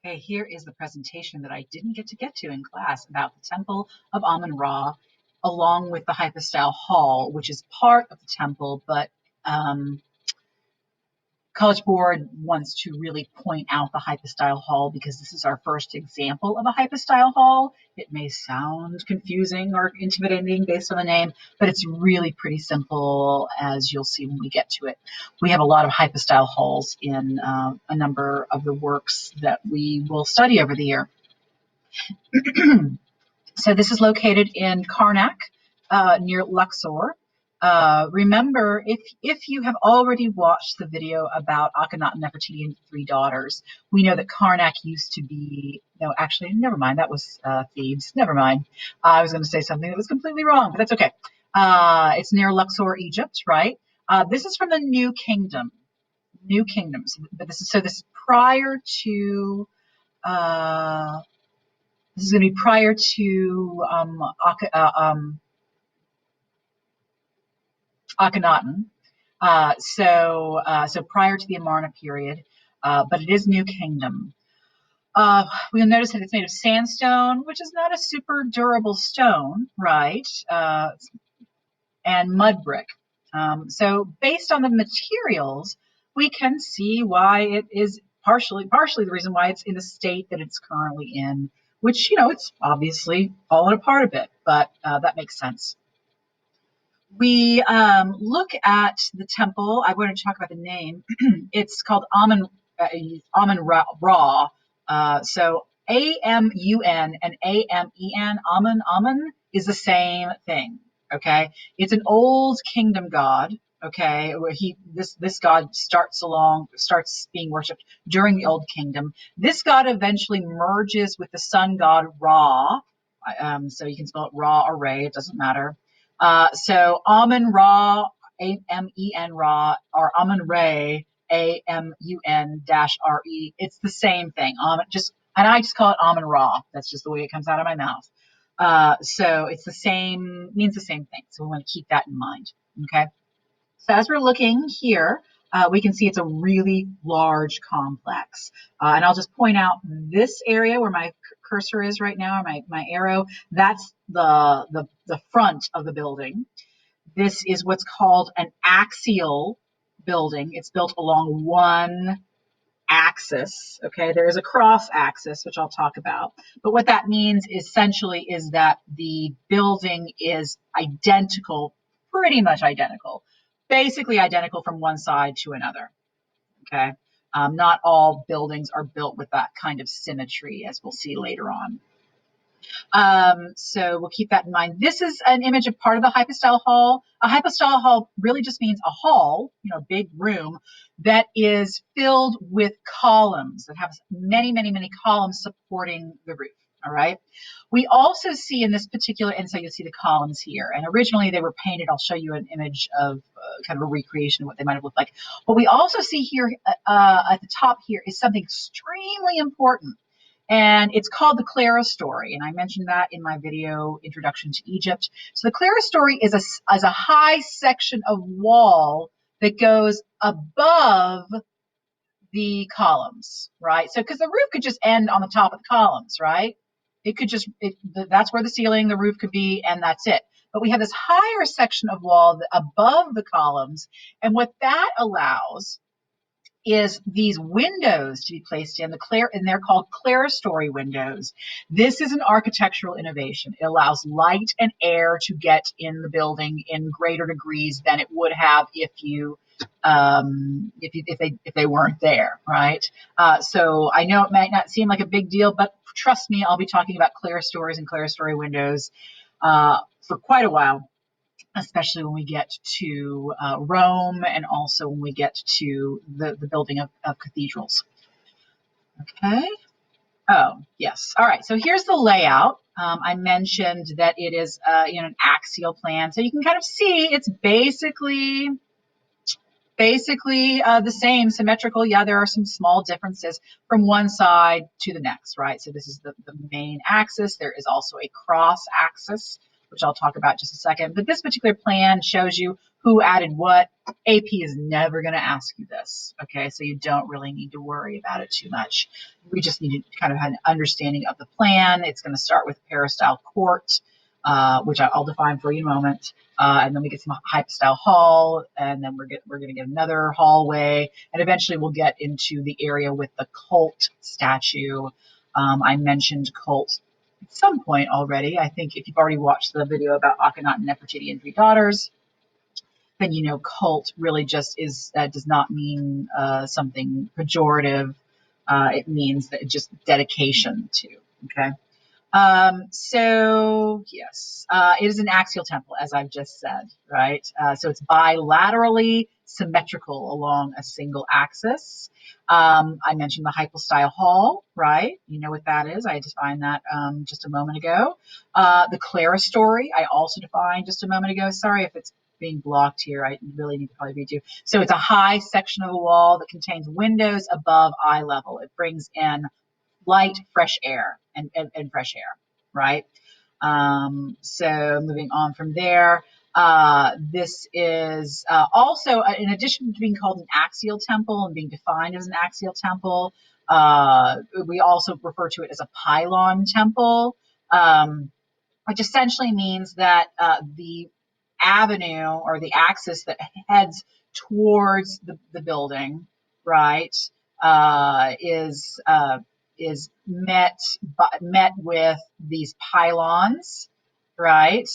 Okay, here is the presentation that I didn't get to in class about the Temple of Amun-Ra, along with the Hypostyle Hall, which is part of the temple, but College Board wants to really point out the Hypostyle Hall because this is our first example of a Hypostyle Hall. It may sound confusing or intimidating based on the name, but it's really pretty simple, as you'll see when we get to it. We have a lot of Hypostyle Halls in a number of the works that we will study over the year. So this is located in Karnak, near Luxor. Remember, if you have already watched the video about Akhenaten, Nefertiti, and three daughters, we know that Karnak used to be, no, actually, never mind, that was Thebes, never mind. I was going to say something that was completely wrong, but that's okay. It's near Luxor, Egypt, right? This is from the New Kingdom, New Kingdoms, but this is prior to, this is going to be prior to Akhenaten. So prior to the Amarna period, but it is New Kingdom. We'll notice that it's made of sandstone, which is not a super durable stone, right? And mud brick. So based on the materials, we can see why it is partially the reason why it's in the state that it's currently in, which, it's obviously fallen apart a bit, but that makes sense. We look at the temple. I wanted to talk about the name. It's called Amun-Ra. So A-M-U-N and A-M-E-N, Amun is the same thing. Okay, it's an old kingdom god. Okay, where this god starts being worshipped during the Old Kingdom. This god eventually merges with the sun god Ra. So you can spell it Ra or Re, it doesn't matter. So Amun-Ra, A-M-E-N Ra, or Amun-Re, A-M-U-N-R-E. It's the same thing. And I just call it Amun-Ra. That's just the way it comes out of my mouth. So it's the same, means the same thing. So we want to keep that in mind. Okay. So as we're looking here, we can see it's a really large complex. And I'll just point out this area where my cursor is right now, or my arrow, that's the front of the building. This is what's called an axial building. It's built along one axis. Okay, there is a cross axis, which I'll talk about. But what that means essentially is that the building is identical, pretty much identical, basically identical from one side to another. Okay, not all buildings are built with that kind of symmetry, as we'll see later on. So we'll keep that in mind. This is an image of part of the hypostyle hall. A hypostyle hall really just means a hall, a big room that is filled with columns that have many, many, many columns supporting the roof. All right. We also see in this particular, and so you'll see the columns here. And originally they were painted. I'll show you an image of kind of a recreation of what they might have looked like. What we also see here at the top here is something extremely important. And it's called the clerestory. And I mentioned that in my video, Introduction to Egypt. So the clerestory is a high section of wall that goes above the columns, right? So, because the roof could just end on the top of the columns, right? It could just, that's where the ceiling, the roof could be, and that's it. But we have this higher section of wall above the columns. And what that allows is these windows to be placed in, and they're called clerestory windows. This is an architectural innovation. It allows light and air to get in the building in greater degrees than it would have if they weren't there, right? So I know it might not seem like a big deal, but trust me, I'll be talking about clerestories and clerestory windows for quite a while, especially when we get to Rome, and also when we get to the building of cathedrals. Okay. Oh, yes. All right. So here's the layout. I mentioned that it is an axial plan. So you can kind of see it's basically the same, symmetrical. Yeah, there are some small differences from one side to the next, right? So this is the main axis. There is also a cross axis, which I'll talk about in just a second. But this particular plan shows you who added what. AP is never going to ask you this, okay? So you don't really need to worry about it too much. We just need to kind of have an understanding of the plan. It's going to start with peristyle court, which I'll define for you in a moment. And then we get some hypostyle hall, and then we're going to get another hallway, and eventually we'll get into the area with the cult statue. I mentioned cult at some point already. I think if you've already watched the video about Akhenaten, Nefertiti, and 3 daughters, then you know cult really just does not mean something pejorative. It means that just dedication to, okay? So yes, it is an axial temple, as I've just said, right? So it's bilaterally symmetrical along a single axis. I mentioned the hypostyle hall, right? You know what that is. I defined that just a moment ago. The clerestory, I also defined just a moment ago. Sorry if it's being blocked here. I really need to probably read you. So it's a high section of the wall that contains windows above eye level. It brings in light, fresh air, and fresh air, right? So moving on from there, this is also, in addition to being called an axial temple and being defined as an axial temple, we also refer to it as a pylon temple, which essentially means that the avenue or the axis that heads towards the building, right, is met with these pylons, right,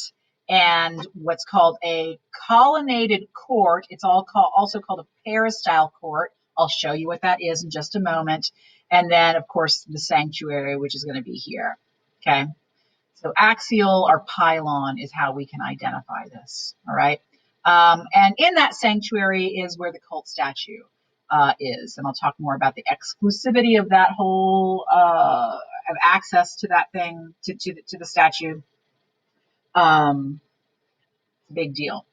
and what's called a colonnaded court. It's also called a peristyle court. I'll show you what that is in just a moment. And then, of course, the sanctuary, which is going to be here. Okay. So axial or pylon is how we can identify this. All right. And in that sanctuary is where the cult statue is. And I'll talk more about the exclusivity of that whole, of access to that thing, to the statue. Big deal.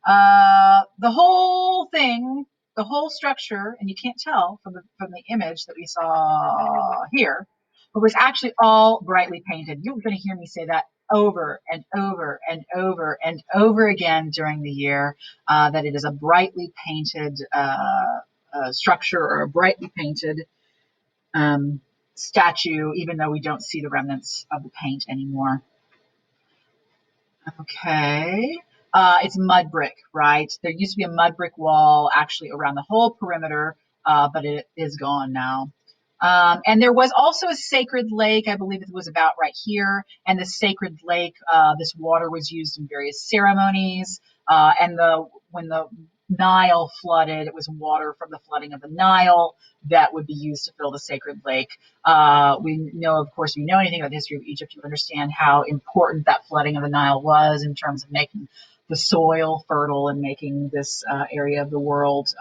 The whole thing, the whole structure, and you can't tell from the image that we saw here, but was actually all brightly painted. You're going to hear me say that over and over and over and over again during the year, that it is a brightly painted structure or a brightly painted statue, even though we don't see the remnants of the paint anymore. Okay. It's mud brick, right? There used to be a mud brick wall actually around the whole perimeter, but it is gone now. And there was also a sacred lake. I believe it was about right here. And the sacred lake, this water was used in various ceremonies. And when the Nile flooded, it was water from the flooding of the Nile that would be used to fill the sacred lake. We know, of course, if you know anything about the history of Egypt, you understand how important that flooding of the Nile was in terms of making the soil fertile and making this area of the world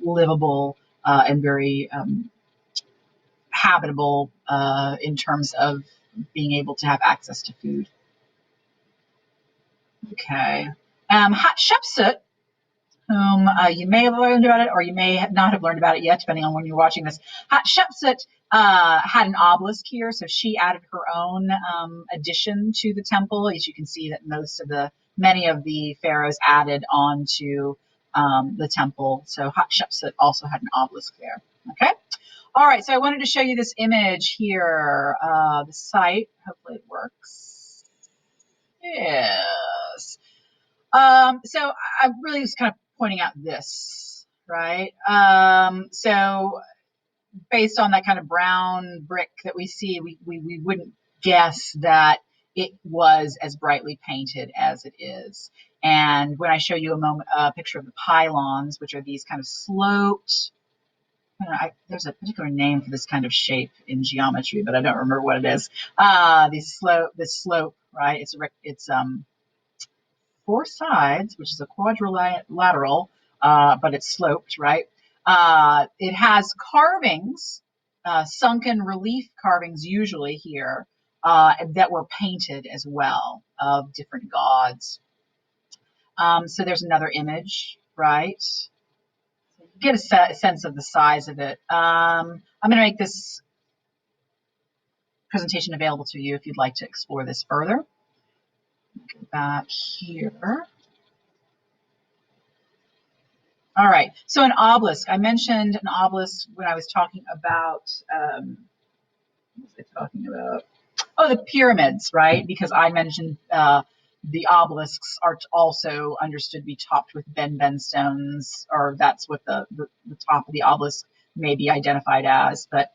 livable and very habitable in terms of being able to have access to food. Okay. Hatshepsut, whom you may have learned about it or you may not have learned about it yet, depending on when you're watching this. Hatshepsut had an obelisk here, so she added her own addition to the temple. As you can see that many of the pharaohs added on to the temple. So Hatshepsut also had an obelisk there. Okay. All right, so I wanted to show you this image here. The site, hopefully it works. Yes. So I really was kind of pointing out this, right? So based on that kind of brown brick that we see, we wouldn't guess that it was as brightly painted as it is. And when I show you a picture of the pylons, which are these kind of sloped, there's a particular name for this kind of shape in geometry, but I don't remember what it is. This slope, right? It's 4 sides, which is a quadrilateral, but it's sloped, right? It has carvings, sunken relief carvings usually here, that were painted as well of different gods. So there's another image, right? Get a sense of the size of it. I'm going to make this presentation available to you if you'd like to explore this further. Go back here. All right, so an obelisk. I mentioned an obelisk when I was talking about, what was I talking about? Oh, the pyramids, right? Because I mentioned the obelisks are also understood to be topped with Ben stones, or that's what the top of the obelisk may be identified as. But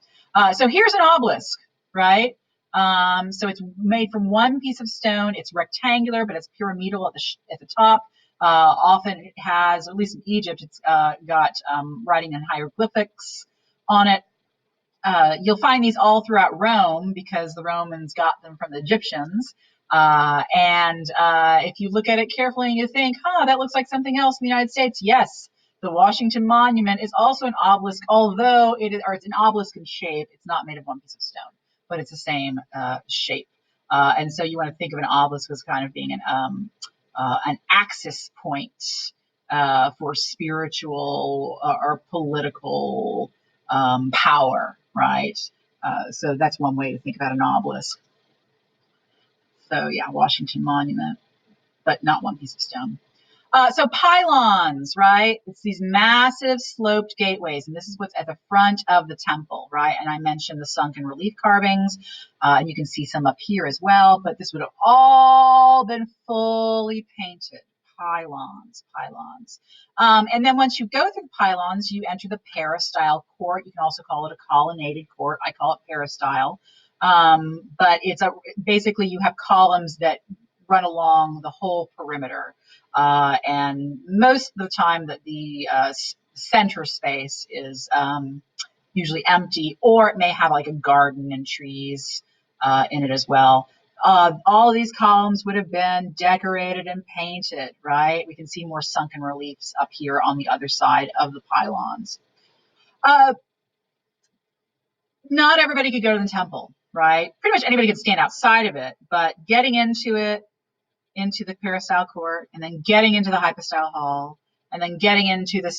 so here's an obelisk, right? So it's made from one piece of stone. It's rectangular, but it's pyramidal at the top. Often it has, at least in Egypt, it's got writing in hieroglyphics on it. You'll find these all throughout Rome because the Romans got them from the Egyptians. If you look at it carefully and you think, huh, that looks like something else in the United States, yes, the Washington Monument is also an obelisk, although it's an obelisk in shape. It's not made of one piece of stone, but it's the same shape. And so you want to think of an obelisk as kind of being an axis point for spiritual or political power, right? So that's one way to think about an obelisk. So yeah, Washington Monument, but not one piece of stone. So pylons, right? It's these massive sloped gateways, and this is what's at the front of the temple, right? And I mentioned the sunken relief carvings, and you can see some up here as well, but this would have all been fully painted. Pylons. And then once you go through the pylons, you enter the peristyle court. You can also call it a colonnaded court. I call it peristyle. But basically you have columns that run along the whole perimeter. And most of the time that the center space is usually empty, or it may have like a garden and trees in it as well. All of these columns would have been decorated and painted, right? We can see more sunken reliefs up here on the other side of the pylons. Not everybody could go to the temple, right? Pretty much anybody could stand outside of it, but getting into it, into the peristyle court, and then getting into the hypostyle hall, and then getting into the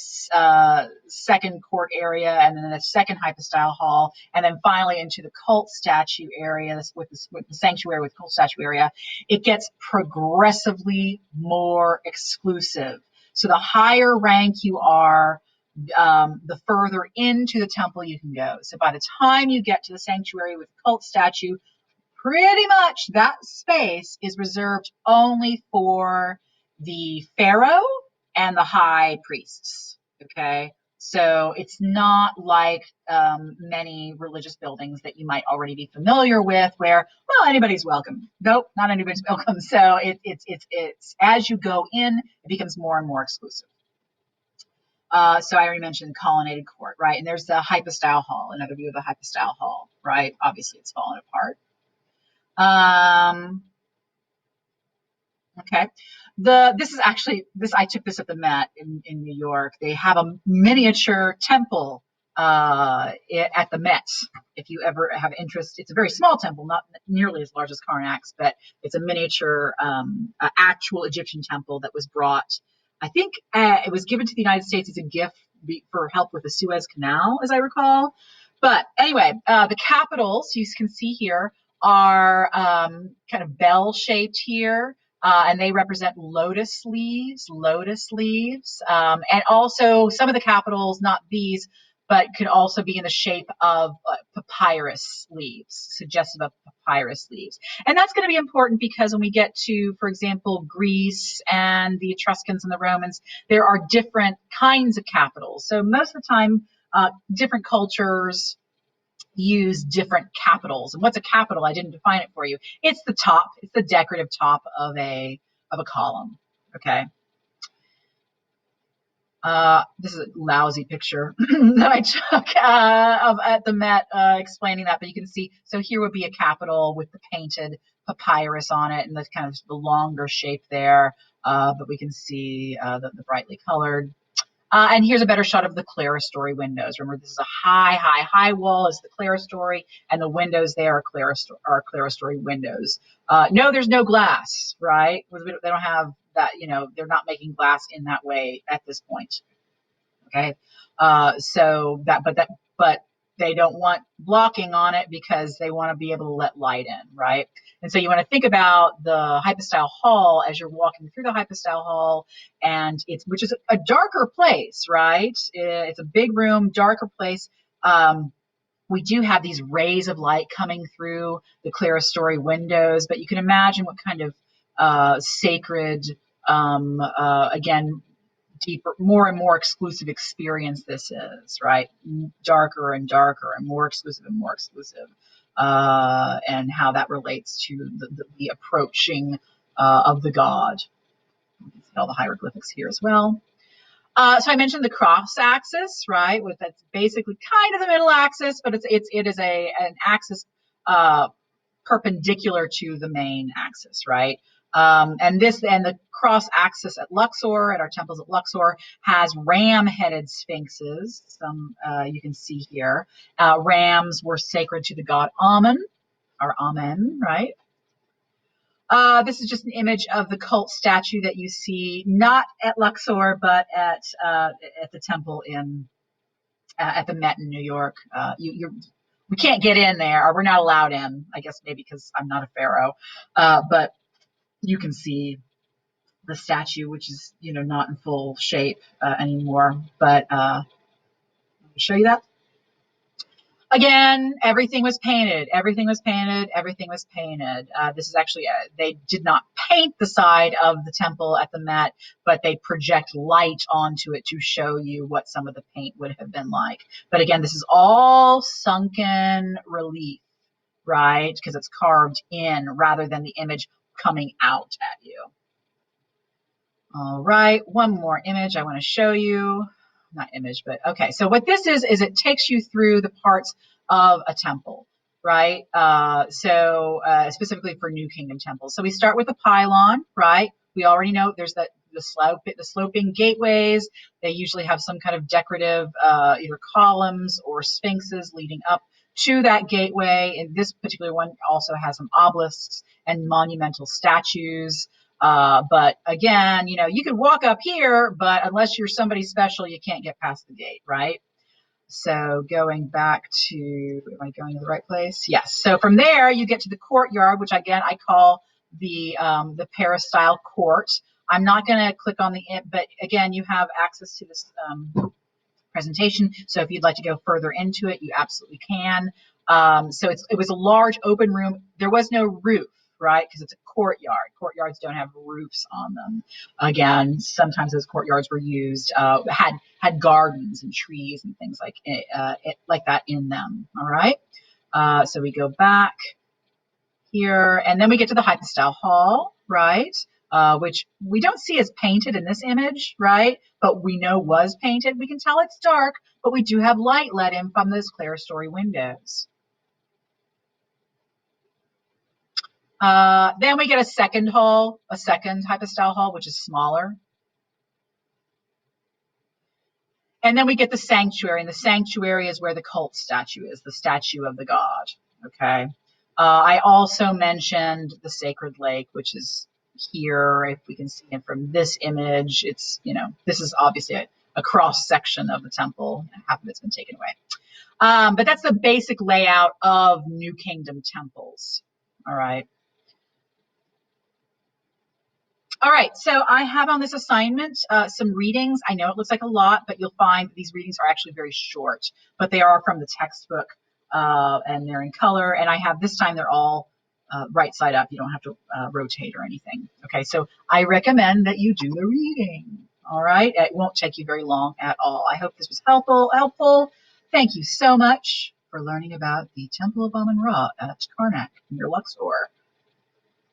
second court area, and then the second hypostyle hall, and then finally into the cult statue area with the sanctuary with cult statue area. It gets progressively more exclusive. So the higher rank you are, the further into the temple you can go. So by the time you get to the sanctuary with the cult statue, pretty much that space is reserved only for the pharaoh and the high priests. Okay. So it's not like many religious buildings that you might already be familiar with where, well, anybody's welcome. Nope, not anybody's welcome. So it's as you go in, it becomes more and more exclusive. So I already mentioned colonnaded court, right? And there's the hypostyle hall, another view of the hypostyle hall, right? Obviously it's fallen apart. Okay. This is actually I took this at the Met in New York. They have a miniature temple at the Met. If you ever have interest, it's a very small temple, not nearly as large as Karnak's, but it's a miniature actual Egyptian temple that was brought. I think it was given to the United States as a gift for help with the Suez Canal, as I recall. But anyway, the capitals you can see here are kind of bell shaped here. And they represent lotus leaves, and also some of the capitals, not these, but could also be in the shape of papyrus leaves, suggestive of papyrus leaves. And that's going to be important because when we get to, for example, Greece and the Etruscans and the Romans, there are different kinds of capitals. So most of the time, different cultures use different capitals. And what's a capital? I didn't define it for you. It's the top. It's the decorative top of a column. Okay. This is a lousy picture that I took at the Met explaining that, but you can see. So here would be a capital with the painted papyrus on it, and the kind of the longer shape there. But we can see the brightly colored. And here's a better shot of the clerestory windows. Remember, this is a high wall is the clerestory, and the windows there are clerestory windows. No, there's no glass, right? They don't have that, they're not making glass in that way at this point. Okay. But they don't want blocking on it because they want to be able to let light in, right? And so you want to think about the hypostyle hall as you're walking through the hypostyle hall, and which is a darker place, right? It's a big room, darker place. We do have these rays of light coming through the clerestory windows, but you can imagine what kind of sacred, again, deeper, more and more exclusive experience this is, right? Darker and darker and more exclusive, and how that relates to the approaching of the god. You can see all the hieroglyphics here as well. So I mentioned the cross axis, right? That's basically kind of the middle axis, but it is an axis perpendicular to the main axis, right? And the cross axis at Luxor, at our temples at Luxor, has ram-headed sphinxes. Some you can see here. Rams were sacred to the god Amun, or Amen, right? This is just an image of the cult statue that you see, not at Luxor, but at the temple at the Met in New York. We can't get in there, or we're not allowed in. I guess maybe because I'm not a pharaoh, but you can see the statue, which is not in full shape anymore. But let me show you that. Again, everything was painted. Everything was painted. Everything was painted. This is actually, they did not paint the side of the temple at the Met, but they project light onto it to show you what some of the paint would have been like. But again, this is all sunken relief, right? Because it's carved in rather than the image coming out at you. All right, one more image I want to show you. Not image, but okay. So what this is it takes you through the parts of a temple, right? Specifically for New Kingdom temples. So we start with the pylon, right? We already know there's the sloping gateways. They usually have some kind of decorative either columns or sphinxes leading up to that gateway. And this particular one also has some obelisks and monumental statues. But again, you can walk up here, but unless you're somebody special, you can't get past the gate, right? So going back to, am I going to the right place? Yes. So from there, you get to the courtyard, which again, I call the peristyle court. I'm not going to click on but again, you have access to this presentation. So if you'd like to go further into it, you absolutely can. So it was a large open room. There was no roof, right? Because it's a courtyard. Courtyards don't have roofs on them. Again, sometimes those courtyards were used, had gardens and trees and things like that in them. All right. So we go back here, and then we get to the hypostyle hall, right? Which we don't see as painted in this image, right? But we know was painted. We can tell it's dark, but we do have light let in from those clerestory windows. Then we get a second hypostyle hall, which is smaller. And then we get the sanctuary, and the sanctuary is where the cult statue is, the statue of the god, okay? I also mentioned the sacred lake, which is here. If we can see it from this image, it's, this is obviously a cross section of the temple, and half of it's been taken away. But that's the basic layout of New Kingdom temples, all right? All right, so I have on this assignment some readings. I know it looks like a lot, but you'll find these readings are actually very short, but they are from the textbook, and they're in color. And I have, this time they're all right side up. You don't have to rotate or anything. Okay, so I recommend that you do the reading. All right, it won't take you very long at all. I hope this was helpful. Thank you so much for learning about the Temple of Amun-Ra at Karnak near Luxor.